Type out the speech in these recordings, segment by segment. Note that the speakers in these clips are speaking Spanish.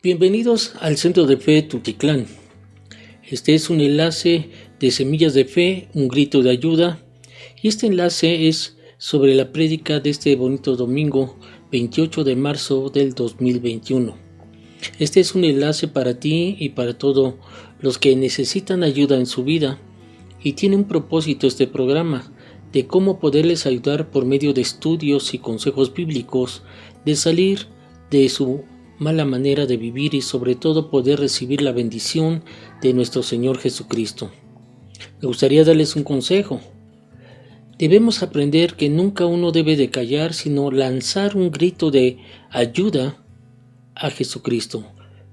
Bienvenidos al Centro de Fe Tultitlán. Este es un enlace de Semillas de Fe, un grito de ayuda. Y este enlace es sobre la prédica de este bonito domingo 28 de marzo del 2021. Este es un enlace para ti y para todos los que necesitan ayuda en su vida. Y tiene un propósito este programa de cómo poderles ayudar por medio de estudios y consejos bíblicos de salir de su mala manera de vivir y sobre todo poder recibir la bendición de nuestro Señor Jesucristo. Me gustaría darles un consejo. Debemos aprender que nunca uno debe de callar, sino lanzar un grito de ayuda a Jesucristo,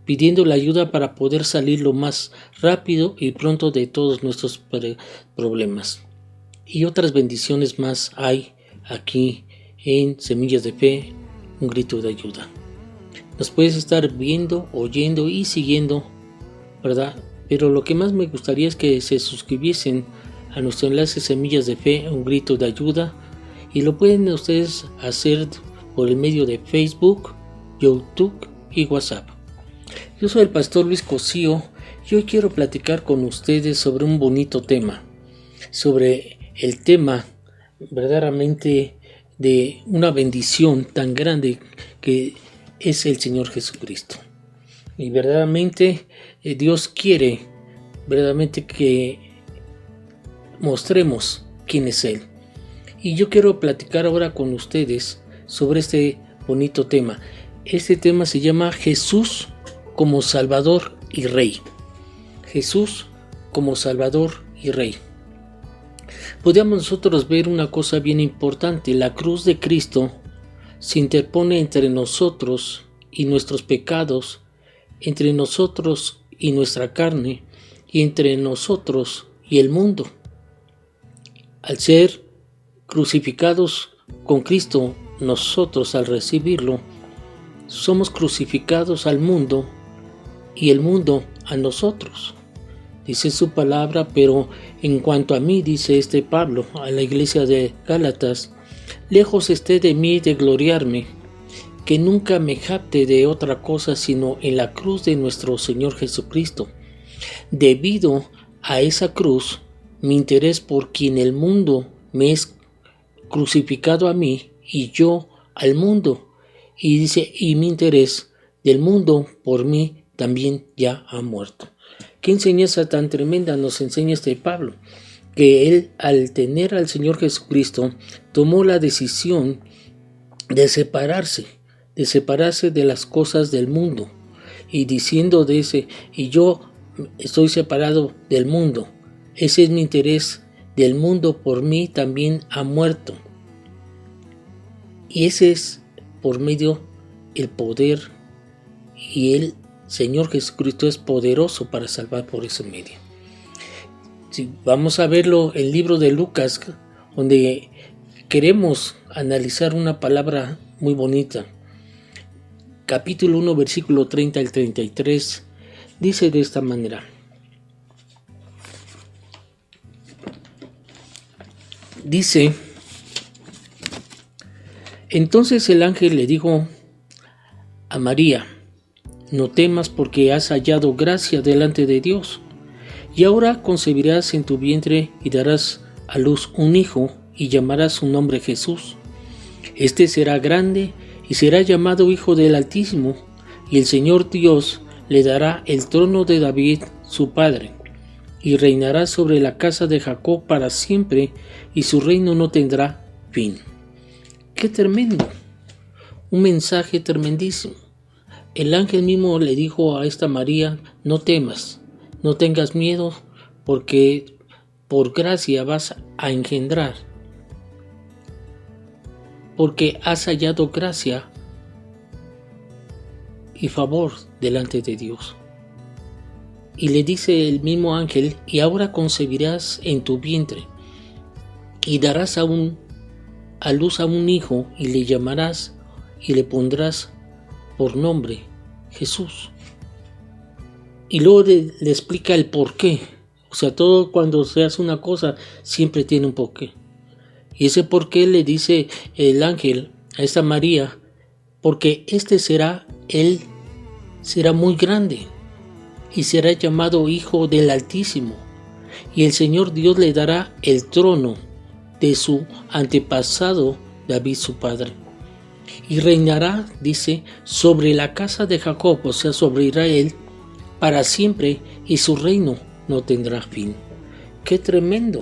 pidiendo la ayuda para poder salir lo más rápido y pronto de todos nuestros problemas. Y otras bendiciones más hay aquí en Semillas de Fe, un grito de ayuda. Nos puedes estar viendo, oyendo y siguiendo, ¿verdad? Pero lo que más me gustaría es que se suscribiesen a nuestro enlace Semillas de Fe, un grito de ayuda, y lo pueden ustedes hacer por el medio de Facebook, YouTube y WhatsApp. Yo soy el pastor Luis Cosío y hoy quiero platicar con ustedes sobre un bonito tema, sobre el tema verdaderamente de una bendición tan grande que es el Señor Jesucristo. Y verdaderamente Dios quiere verdaderamente que mostremos quién es Él. Y yo quiero platicar ahora con ustedes sobre este bonito tema. Este tema se llama Jesús como Salvador y Rey. Jesús como Salvador y Rey. Podríamos nosotros ver una cosa bien importante. La cruz de Cristo se interpone entre nosotros y nuestros pecados, entre nosotros y nuestra carne, y entre nosotros y el mundo. Al ser crucificados con Cristo, nosotros al recibirlo, somos crucificados al mundo y el mundo a nosotros. Dice su palabra, pero en cuanto a mí, dice Pablo a la iglesia de Gálatas, lejos esté de mí de gloriarme, que nunca me jacte de otra cosa sino en la cruz de nuestro Señor Jesucristo. Debido a esa cruz, mi interés por quien el mundo me es crucificado a mí y yo al mundo. Y dice, y mi interés del mundo por mí también ya ha muerto. ¿Qué enseñanza tan tremenda nos enseña Pablo? Que él, al tener al Señor Jesucristo, tomó la decisión de separarse de las cosas del mundo, y diciendo y yo estoy separado del mundo, ese es mi interés del mundo, por mí también ha muerto. Y ese es por medio el poder, y el Señor Jesucristo es poderoso para salvar por ese medio. Si vamos a verlo en el libro de Lucas, donde queremos analizar una palabra muy bonita. Capítulo 1, versículo 30 al 33, dice de esta manera. Dice, entonces el ángel le dijo a María, no temas porque has hallado gracia delante de Dios. Y ahora concebirás en tu vientre y darás a luz un hijo y llamarás su nombre Jesús. Este será grande y será llamado Hijo del Altísimo, y el Señor Dios le dará el trono de David, su padre, y reinará sobre la casa de Jacob para siempre, y su reino no tendrá fin. ¡Qué tremendo! Un mensaje tremendísimo. El ángel mismo le dijo a esta María, no temas. No tengas miedo, porque por gracia vas a engendrar, porque has hallado gracia y favor delante de Dios. Y le dice el mismo ángel, y ahora concebirás en tu vientre, y darás a luz a un hijo, y le llamarás, y le pondrás por nombre Jesús. Y luego le explica el por qué. O sea, todo cuando se hace una cosa siempre tiene un porqué. Y ese porqué le dice el ángel a esta María, porque este será el será muy grande y será llamado Hijo del Altísimo, y el Señor Dios le dará el trono de su antepasado David su padre, y reinará, dice, sobre la casa de Jacob, o sea, sobre Israel, para siempre, y su reino no tendrá fin. ¡Qué tremendo!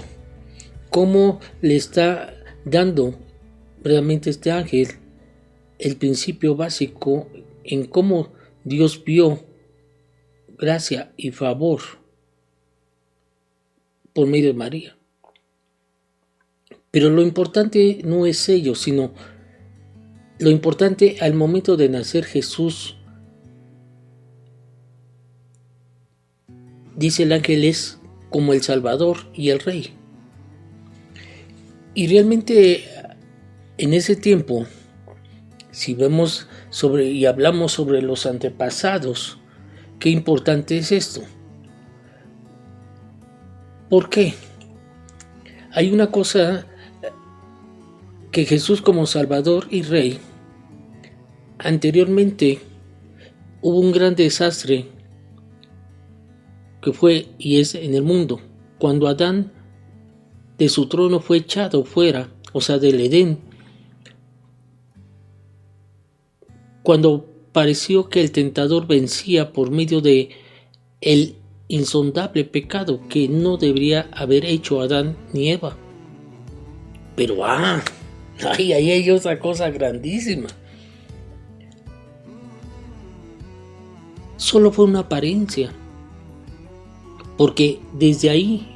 ¿Cómo le está dando realmente este ángel el principio básico en cómo Dios vio gracia y favor por medio de María? Pero lo importante no es ello, sino lo importante al momento de nacer Jesús, dice el ángel, es como el Salvador y el Rey. Y realmente en ese tiempo, si vemos y hablamos sobre los antepasados, qué importante es esto. ¿Por qué? Hay una cosa que Jesús como Salvador y Rey, anteriormente hubo un gran desastre que fue y es en el mundo, cuando Adán de su trono fue echado fuera, o sea, del Edén, cuando pareció que el tentador vencía por medio de el insondable pecado que no debería haber hecho Adán ni Eva. Pero ahí hay otra cosa grandísima. Solo fue una apariencia, porque desde ahí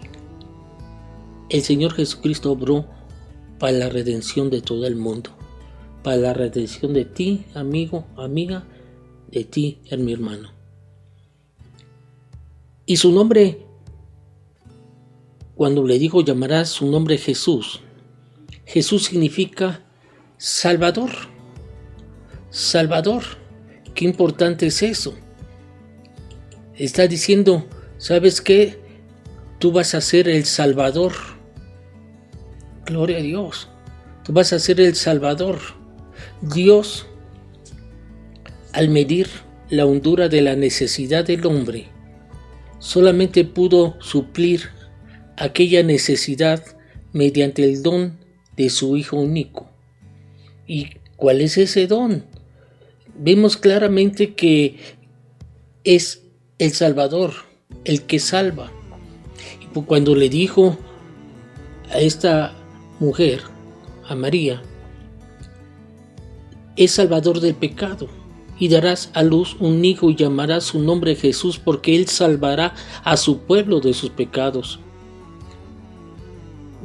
el Señor Jesucristo obró para la redención de todo el mundo, para la redención de ti, amigo, amiga, de ti, mi hermano. Y su nombre, cuando le dijo, llamarás su nombre Jesús. Jesús significa Salvador. Salvador. Qué importante es eso. Está diciendo, ¿sabes qué? Tú vas a ser el Salvador. Gloria a Dios. Tú vas a ser el Salvador. Dios, al medir la hondura de la necesidad del hombre, solamente pudo suplir aquella necesidad mediante el don de su Hijo único. ¿Y cuál es ese don? Vemos claramente que es el Salvador, el que salva. Y cuando le dijo a esta mujer, a María, es Salvador del pecado, y darás a luz un hijo y llamarás su nombre Jesús, porque él salvará a su pueblo de sus pecados.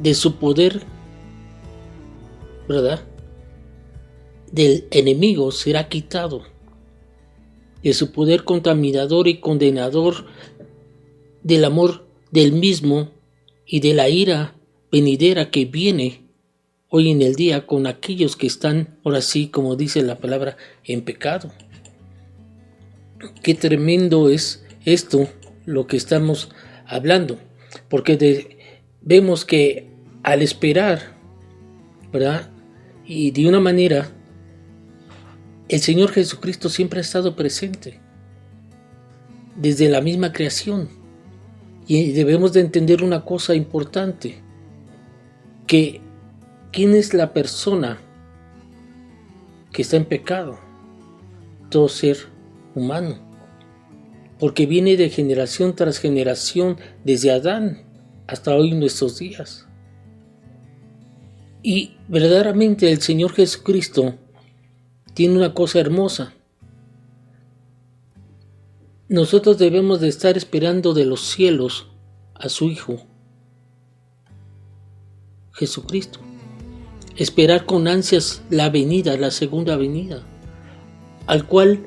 De su poder, ¿verdad?, del enemigo será quitado. De su poder contaminador y condenador, del amor del mismo y de la ira venidera que viene hoy en el día con aquellos que están, ahora sí, como dice la palabra, en pecado. Qué tremendo es esto, lo que estamos hablando, porque vemos que al esperar, ¿verdad?, y de una manera, el Señor Jesucristo siempre ha estado presente desde la misma creación. Y debemos de entender una cosa importante, que ¿quién es la persona que está en pecado? Todo ser humano, porque viene de generación tras generación, desde Adán hasta hoy en nuestros días. Y verdaderamente el Señor Jesucristo tiene una cosa hermosa. Nosotros debemos de estar esperando de los cielos a su Hijo Jesucristo. Esperar con ansias la venida, la segunda venida, al cual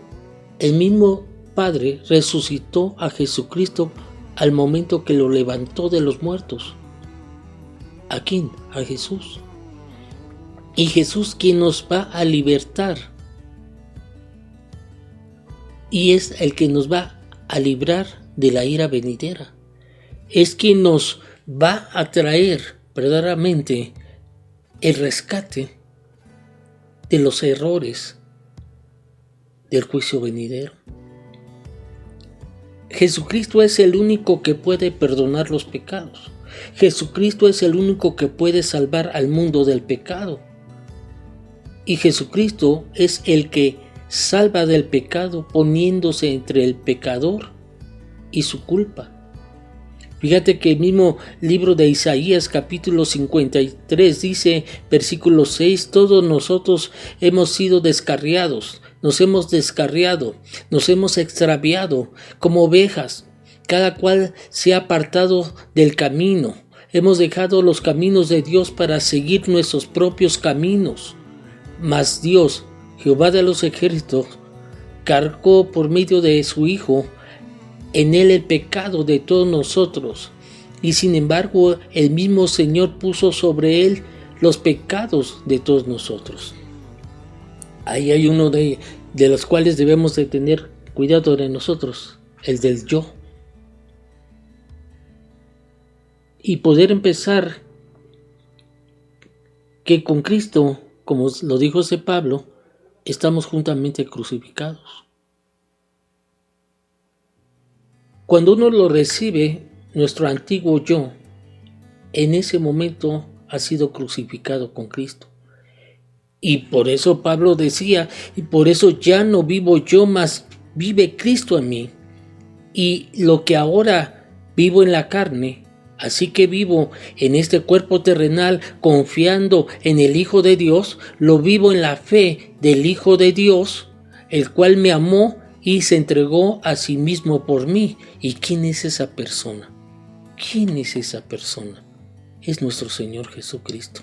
el mismo Padre resucitó a Jesucristo al momento que lo levantó de los muertos. ¿A quién? A Jesús. Y Jesús quien nos va a libertar. Y es el que nos va a librar de la ira venidera. Es quien nos va a traer verdaderamente el rescate de los errores del juicio venidero. Jesucristo es el único que puede perdonar los pecados. Jesucristo es el único que puede salvar al mundo del pecado. Y Jesucristo es el que salva del pecado poniéndose entre el pecador y su culpa. Fíjate que el mismo libro de Isaías capítulo 53 dice, versículo 6, todos nosotros hemos sido descarriados, nos hemos descarriado, nos hemos extraviado como ovejas, cada cual se ha apartado del camino, hemos dejado los caminos de Dios para seguir nuestros propios caminos. Mas Dios, Jehová de los ejércitos, cargó por medio de su Hijo en él el pecado de todos nosotros, y sin embargo el mismo Señor puso sobre él los pecados de todos nosotros. Ahí hay uno de los cuales debemos de tener cuidado de nosotros, el del yo. Y poder empezar que con Cristo, como lo dijo ese Pablo, estamos juntamente crucificados. Cuando uno lo recibe, nuestro antiguo yo, en ese momento ha sido crucificado con Cristo. Y por eso Pablo decía, y por eso ya no vivo yo, mas vive Cristo en mí. Y lo que ahora vivo en la carne, así que vivo en este cuerpo terrenal confiando en el Hijo de Dios, lo vivo en la fe del Hijo de Dios, el cual me amó y se entregó a sí mismo por mí. ¿Y quién es esa persona? ¿Quién es esa persona? Es nuestro Señor Jesucristo.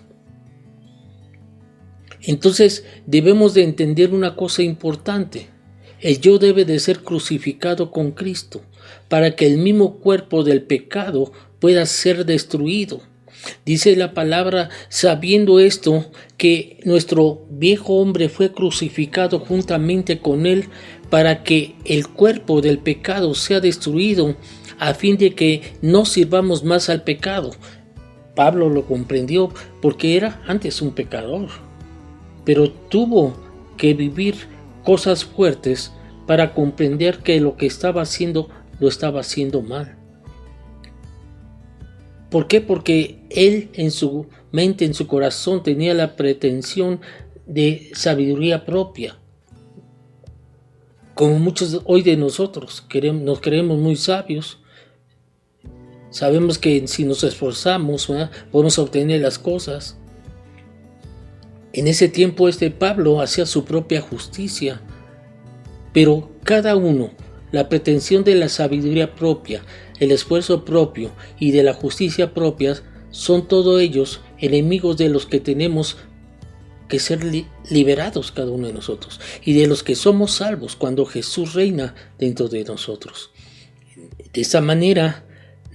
Entonces debemos de entender una cosa importante. El yo debe de ser crucificado con Cristo para que el mismo cuerpo del pecado pueda ser destruido. Dice la palabra, sabiendo esto, que nuestro viejo hombre fue crucificado juntamente con él para que el cuerpo del pecado sea destruido, a fin de que no sirvamos más al pecado. Pablo lo comprendió porque era antes un pecador, pero tuvo que vivir cosas fuertes para comprender que lo que estaba haciendo lo estaba haciendo mal. ¿Por qué? Porque él en su mente, en su corazón, tenía la pretensión de sabiduría propia. Como muchos hoy de nosotros, nos creemos muy sabios. Sabemos que si nos esforzamos, podemos obtener las cosas. En ese tiempo Pablo hacía su propia justicia. Pero cada uno, la pretensión de la sabiduría propia, el esfuerzo propio y de la justicia propia, son todos ellos enemigos de los que tenemos que ser liberados cada uno de nosotros y de los que somos salvos cuando Jesús reina dentro de nosotros. De esta manera,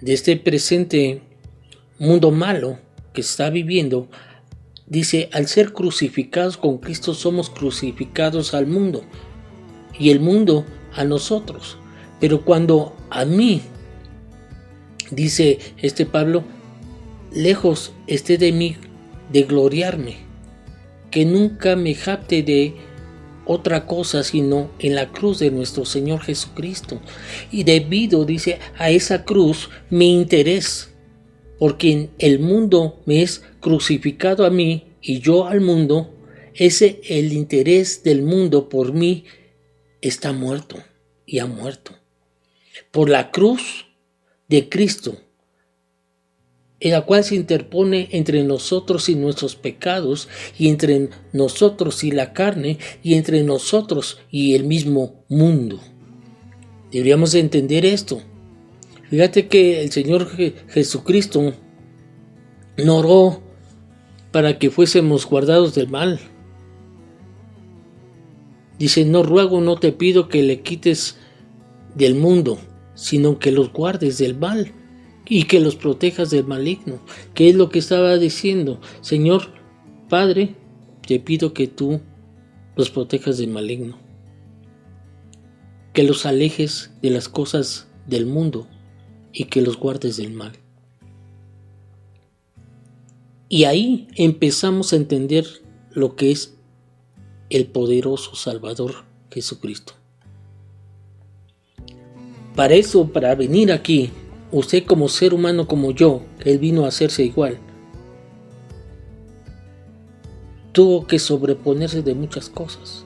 de este presente mundo malo que está viviendo, dice, al ser crucificados con Cristo somos crucificados al mundo y el mundo a nosotros. Pero cuando a mí, dice Pablo, lejos esté de mí de gloriarme, que nunca me jacte de otra cosa sino en la cruz de nuestro Señor Jesucristo. Y debido, dice, a esa cruz mi interés, porque el mundo me es crucificado a mí y yo al mundo, el interés del mundo por mí está muerto y ha muerto. Por la cruz de Cristo, en la cual se interpone entre nosotros y nuestros pecados, y entre nosotros y la carne, y entre nosotros y el mismo mundo. Deberíamos entender esto. Fíjate que el Señor Jesucristo no oró para que fuésemos guardados del mal. Dice, no ruego, no te pido que le quites del mundo, sino que los guardes del mal y que los protejas del maligno. ¿Qué es lo que estaba diciendo? Señor Padre, te pido que tú los protejas del maligno, que los alejes de las cosas del mundo y que los guardes del mal. Y ahí empezamos a entender lo que es el poderoso Salvador Jesucristo. Para eso, para venir aquí, usted como ser humano como yo, que Él vino a hacerse igual, tuvo que sobreponerse de muchas cosas.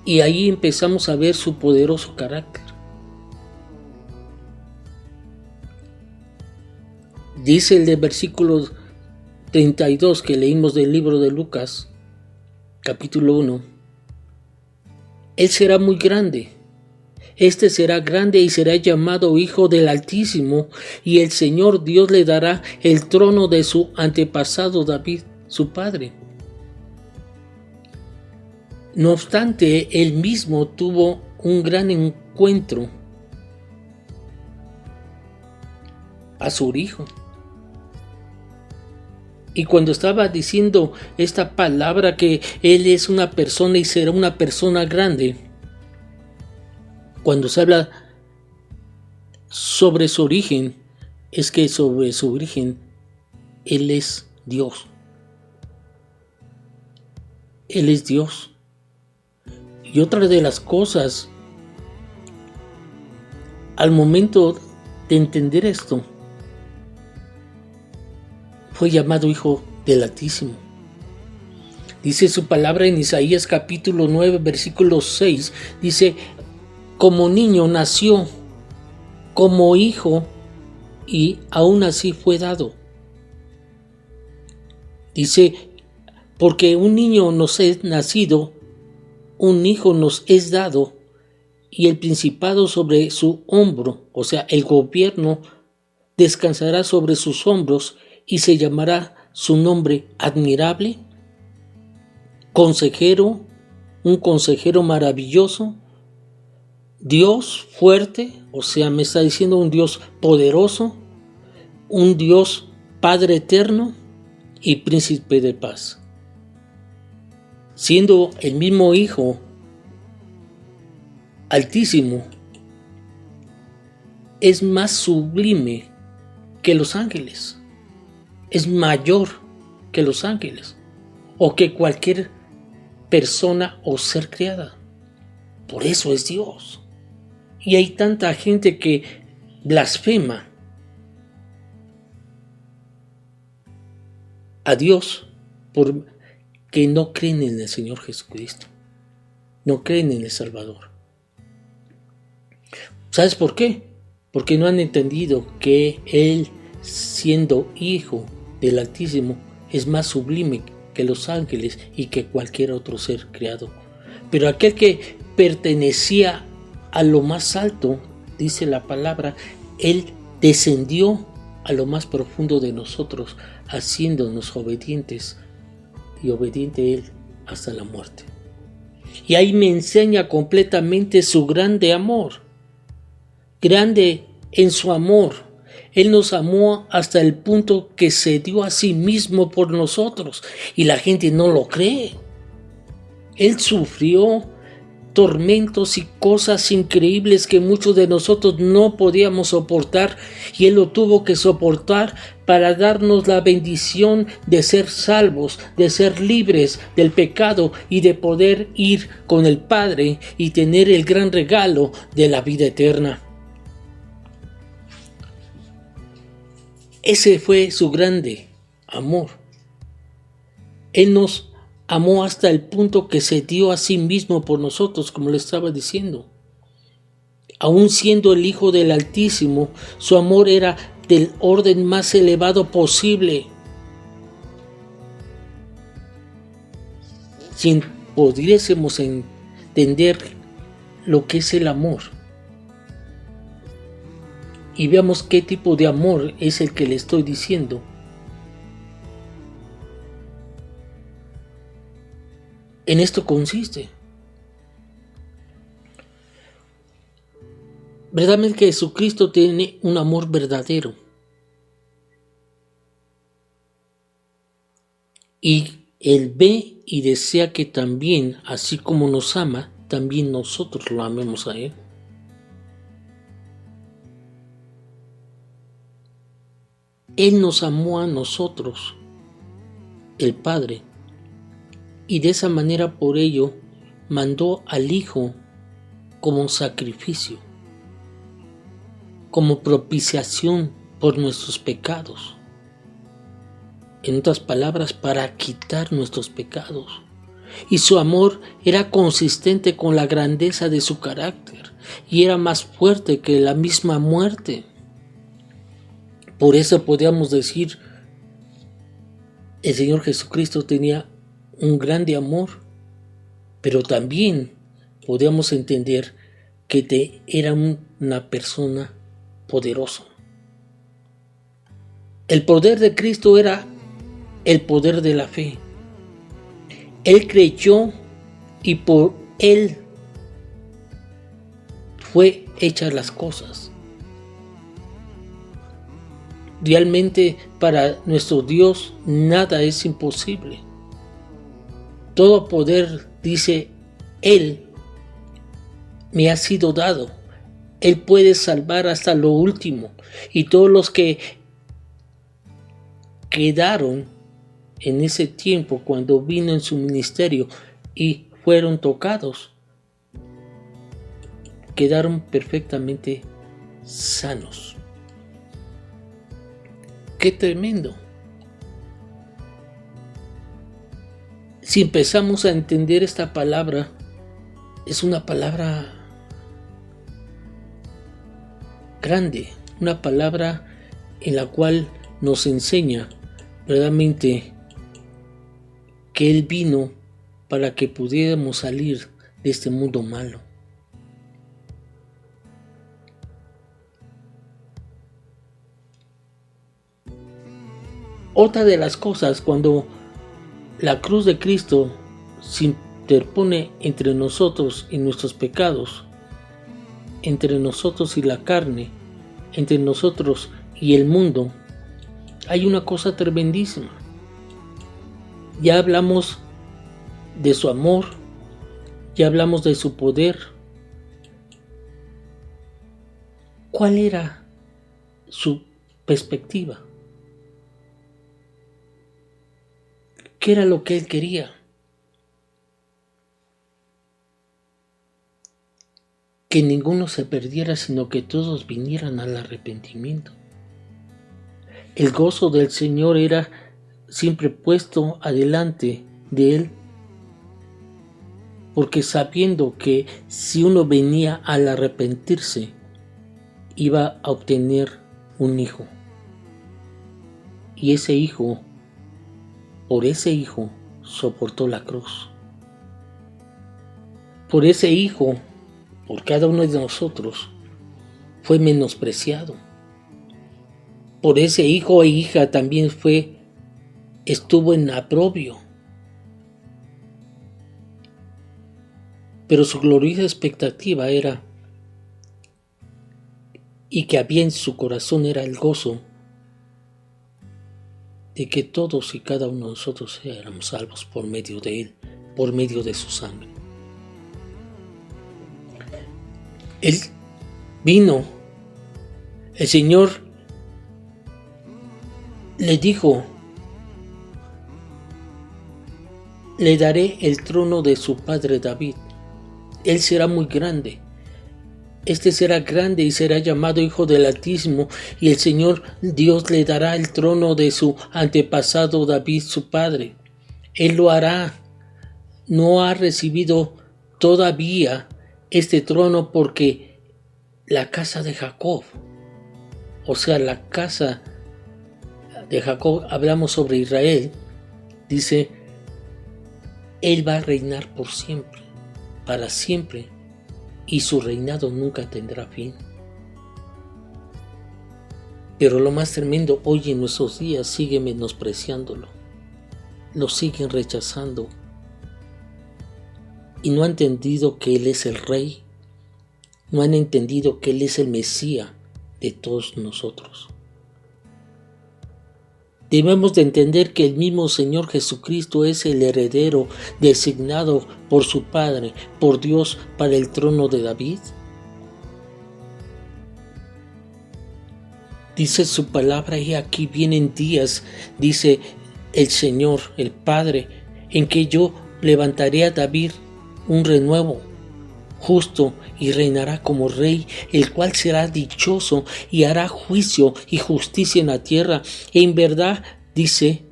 Y ahí empezamos a ver su poderoso carácter. Dice el de versículo 32 que leímos del libro de Lucas, capítulo 1. Él será muy grande. Este será grande y será llamado Hijo del Altísimo, y el Señor Dios le dará el trono de su antepasado David, su padre. No obstante, él mismo tuvo un gran encuentro a su hijo. Y cuando estaba diciendo esta palabra que él es una persona y será una persona grande, cuando se habla sobre su origen, es que sobre su origen él es Dios. Él es Dios. Y otra de las cosas, al momento de entender esto, fue llamado Hijo del Altísimo. Dice su palabra en Isaías capítulo 9, versículo 6, dice, como niño nació, como hijo, y aún así fue dado. Dice, porque un niño nos es nacido, un hijo nos es dado, y el principado sobre su hombro, o sea, el gobierno, descansará sobre sus hombros, y se llamará su nombre admirable, consejero, un consejero maravilloso, Dios fuerte, o sea, me está diciendo un Dios poderoso, un Dios Padre eterno y príncipe de paz. Siendo el mismo Hijo Altísimo, es más sublime que los ángeles, es mayor que los ángeles o que cualquier persona o ser creada. Por eso es Dios. Y hay tanta gente que blasfema a Dios porque no creen en el Señor Jesucristo, no creen en el Salvador. ¿Sabes por qué? Porque no han entendido que Él, siendo Hijo del Altísimo, es más sublime que los ángeles y que cualquier otro ser creado. Pero aquel que pertenecía a lo más alto, dice la palabra, Él descendió a lo más profundo de nosotros, haciéndonos obedientes, y obediente Él hasta la muerte. Y ahí me enseña completamente su grande amor, grande en su amor. Él nos amó hasta el punto que se dio a sí mismo por nosotros, y la gente no lo cree. Él sufrió tormentos y cosas increíbles que muchos de nosotros no podíamos soportar, y Él lo tuvo que soportar para darnos la bendición de ser salvos, de ser libres del pecado y de poder ir con el Padre y tener el gran regalo de la vida eterna. Ese fue su grande amor. Él nos amó hasta el punto que se dio a sí mismo por nosotros, como le estaba diciendo. Aún siendo el Hijo del Altísimo, su amor era del orden más elevado posible. Si pudiésemos entender lo que es el amor, y veamos qué tipo de amor es el que le estoy diciendo. En esto consiste. Verdaderamente que Jesucristo tiene un amor verdadero. Y Él ve y desea que también, así como nos ama, también nosotros lo amemos a Él. Él nos amó a nosotros, el Padre, y de esa manera por ello mandó al Hijo como sacrificio, como propiciación por nuestros pecados. En otras palabras, para quitar nuestros pecados. Y su amor era consistente con la grandeza de su carácter y era más fuerte que la misma muerte. Por eso podríamos decir, el Señor Jesucristo tenía un grande amor, pero también podríamos entender que era una persona poderosa. El poder de Cristo era el poder de la fe. Él creyó y por Él fue hechas las cosas. Realmente para nuestro Dios nada es imposible. Todo poder, dice Él, me ha sido dado. Él puede salvar hasta lo último. Y todos los que quedaron en ese tiempo cuando vino en su ministerio y fueron tocados, quedaron perfectamente sanos. ¡Qué tremendo! Si empezamos a entender esta palabra, es una palabra grande, una palabra en la cual nos enseña verdaderamente que Él vino para que pudiéramos salir de este mundo malo. Otra de las cosas, cuando la cruz de Cristo se interpone entre nosotros y nuestros pecados, entre nosotros y la carne, entre nosotros y el mundo, hay una cosa tremendísima. Ya hablamos de su amor, ya hablamos de su poder. ¿Cuál era su perspectiva? ¿Qué era lo que Él quería? Que ninguno se perdiera, sino que todos vinieran al arrepentimiento. El gozo del Señor era siempre puesto adelante de Él, porque sabiendo que si uno venía al arrepentirse, iba a obtener un hijo. Y ese hijo, por ese hijo, soportó la cruz. Por ese hijo, por cada uno de nosotros, fue menospreciado. Por ese hijo e hija también estuvo en oprobio. Pero su gloriosa expectativa era, y que había en su corazón era el gozo de que todos y cada uno de nosotros éramos salvos por medio de Él, por medio de su sangre. Él vino, el Señor le dijo, le daré el trono de su padre David. Él será muy grande. Este será grande y será llamado Hijo del Altísimo, y el Señor Dios le dará el trono de su antepasado David, su padre. Él lo hará. No ha recibido todavía este trono porque la casa de Jacob, o sea, la casa de Jacob, hablamos sobre Israel, dice, Él va a reinar por siempre, para siempre, y su reinado nunca tendrá fin. Pero lo más tremendo, hoy en nuestros días sigue menospreciándolo, lo siguen rechazando, y no han entendido que Él es el Rey, no han entendido que Él es el Mesías de todos nosotros. Debemos de entender que el mismo Señor Jesucristo es el heredero designado por su Padre, por Dios, para el trono de David. Dice su palabra, y aquí vienen días, dice el Señor, el Padre, en que yo levantaré a David un renuevo, justo y reinará como rey, el cual será dichoso y hará juicio y justicia en la tierra. En verdad, dice,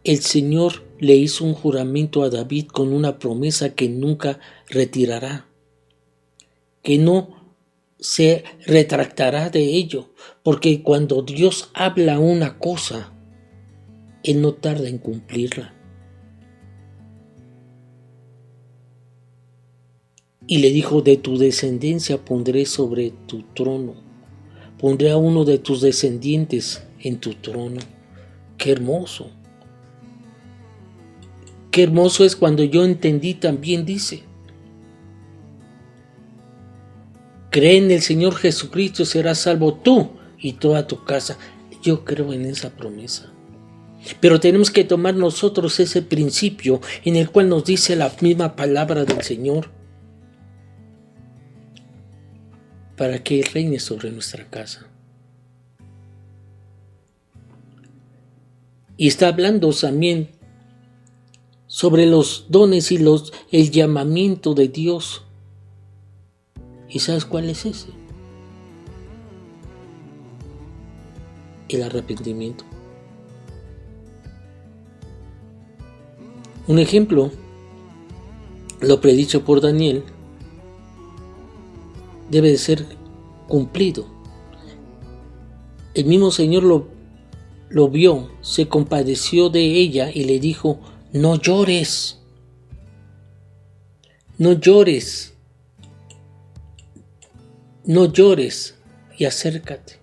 el Señor le hizo un juramento a David con una promesa que nunca retirará, que no se retractará de ello, porque cuando Dios habla una cosa, Él no tarda en cumplirla. Y le dijo, de tu descendencia pondré sobre tu trono, pondré a uno de tus descendientes en tu trono. ¡Qué hermoso! ¡Qué hermoso es cuando yo entendí también, dice! Cree en el Señor Jesucristo, serás salvo tú y toda tu casa. Yo creo en esa promesa. Pero tenemos que tomar nosotros ese principio en el cual nos dice la misma palabra del Señor, para que Él reine sobre nuestra casa. Y está hablando también sobre los dones y el llamamiento de Dios. ¿Y sabes cuál es ese? El arrepentimiento. Un ejemplo, lo predicho por Daniel, debe de ser cumplido. El mismo Señor lo vio, se compadeció de ella y le dijo, no llores, no llores, no llores y acércate.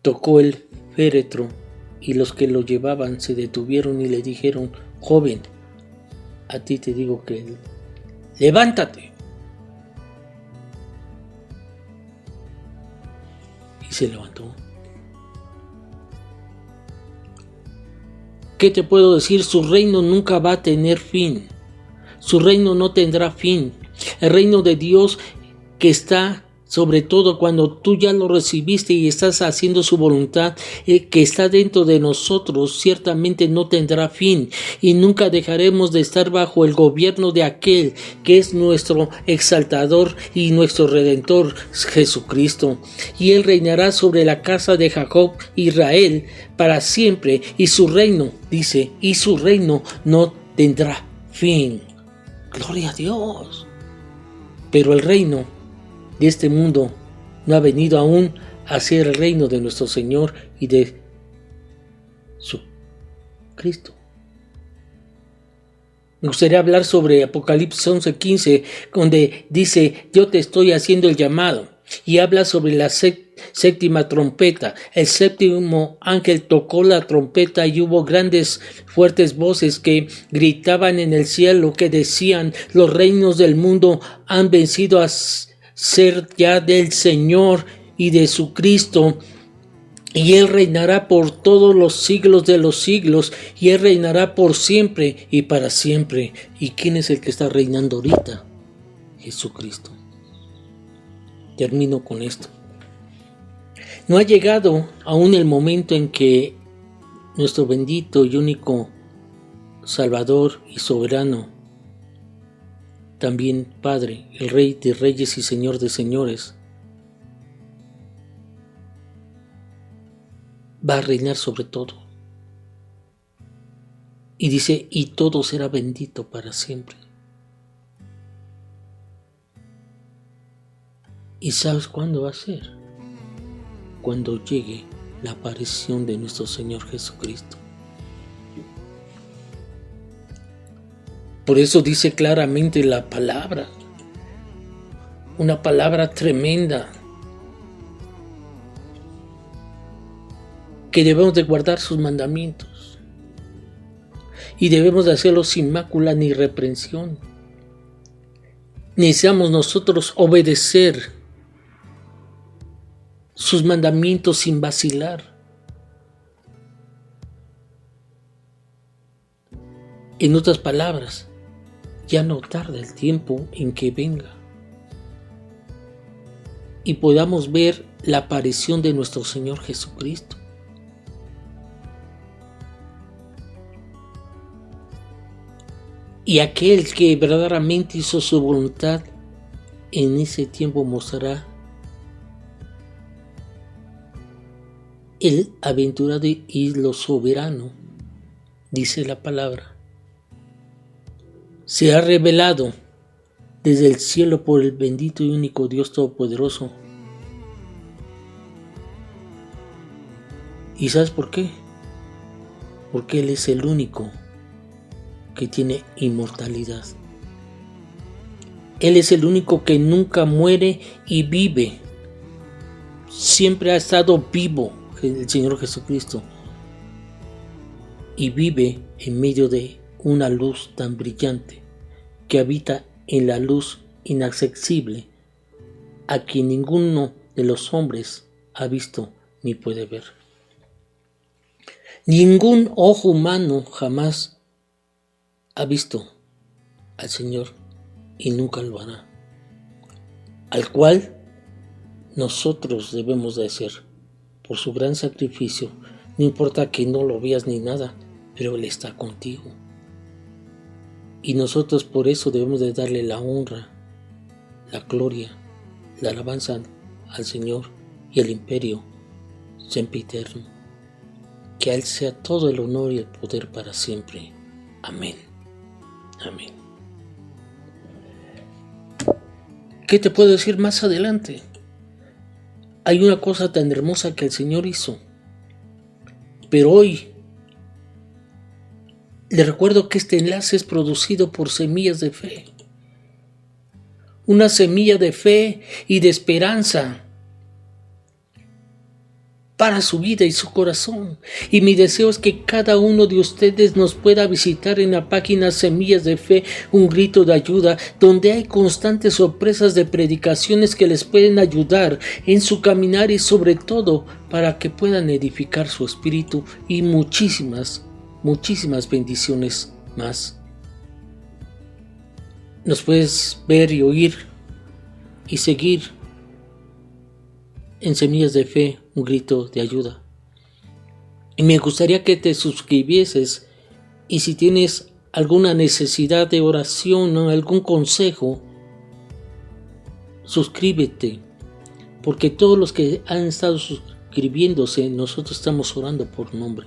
Tocó el féretro y los que lo llevaban se detuvieron y le dijeron, joven, a ti te digo que levántate. Y se levantó. ¿Qué te puedo decir? Su reino nunca va a tener fin. Su reino no tendrá fin. El reino de Dios que está sobre todo cuando tú ya lo recibiste y estás haciendo su voluntad, que está dentro de nosotros, ciertamente no tendrá fin y nunca dejaremos de estar bajo el gobierno de aquel que es nuestro exaltador y nuestro redentor, Jesucristo. Y Él reinará sobre la casa de Jacob, Israel, para siempre, y su reino, dice, y su reino no tendrá fin. Gloria a Dios. Pero el reino de este mundo no ha venido aún a ser el reino de nuestro Señor y de su Cristo. Me gustaría hablar sobre Apocalipsis 11:15, donde dice, yo te estoy haciendo el llamado, y habla sobre la séptima trompeta. El séptimo ángel tocó la trompeta y hubo grandes fuertes voces que gritaban en el cielo, que decían, los reinos del mundo han vencido a ser ya del Señor y de su Cristo, y Él reinará por todos los siglos de los siglos, y Él reinará por siempre y para siempre. ¿Y quién es el que está reinando ahorita? Jesucristo. Termino con esto. No ha llegado aún el momento en que nuestro bendito y único Salvador y soberano, también Padre, el Rey de Reyes y Señor de Señores, va a reinar sobre todo. Y dice, y todo será bendito para siempre. ¿Y sabes cuándo va a ser? Cuando llegue la aparición de nuestro Señor Jesucristo. Por eso dice claramente la palabra, una palabra tremenda, que debemos de guardar sus mandamientos y debemos de hacerlo sin mácula ni reprensión. Necesitamos nosotros obedecer sus mandamientos sin vacilar. En otras palabras, ya no tarda el tiempo en que venga y podamos ver la aparición de nuestro Señor Jesucristo. Y aquel que verdaderamente hizo su voluntad, en ese tiempo mostrará el aventurado y lo soberano, dice la palabra. Se ha revelado desde el cielo por el bendito y único Dios Todopoderoso. ¿Y sabes por qué? Porque Él es el único que tiene inmortalidad. Él es el único que nunca muere y vive. Siempre ha estado vivo el Señor Jesucristo. Y vive en medio de una luz tan brillante que habita en la luz inaccesible a quien ninguno de los hombres ha visto ni puede ver. Ningún ojo humano jamás ha visto al Señor y nunca lo hará, al cual nosotros debemos de ser por su gran sacrificio. No importa que no lo veas ni nada, pero Él está contigo. Y nosotros por eso debemos de darle la honra, la gloria, la alabanza al Señor y el imperio sempiterno. Que a Él sea todo el honor y el poder para siempre. Amén. Amén. ¿Qué te puedo decir más adelante? Hay una cosa tan hermosa que el Señor hizo. Pero hoy le recuerdo que este enlace es producido por Semillas de Fe. Una semilla de fe y de esperanza para su vida y su corazón. Y mi deseo es que cada uno de ustedes nos pueda visitar en la página Semillas de Fe, un grito de ayuda, donde hay constantes sorpresas de predicaciones que les pueden ayudar en su caminar y sobre todo para que puedan edificar su espíritu y muchísimas bendiciones más. Nos puedes ver y oír y seguir en Semillas de Fe, un grito de ayuda. Y me gustaría que te suscribieses, y si tienes alguna necesidad de oración o algún consejo, suscríbete, porque todos los que han estado suscribiéndose, nosotros estamos orando por nombre.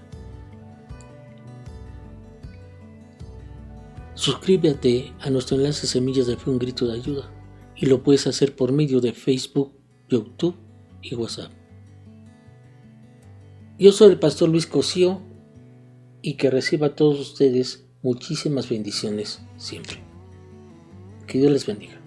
Suscríbete a nuestro enlace Semillas de Fe, un grito de ayuda, y lo puedes hacer por medio de Facebook, YouTube y WhatsApp. Yo soy el pastor Luis Cosío, y que reciba a todos ustedes muchísimas bendiciones siempre. Que Dios les bendiga.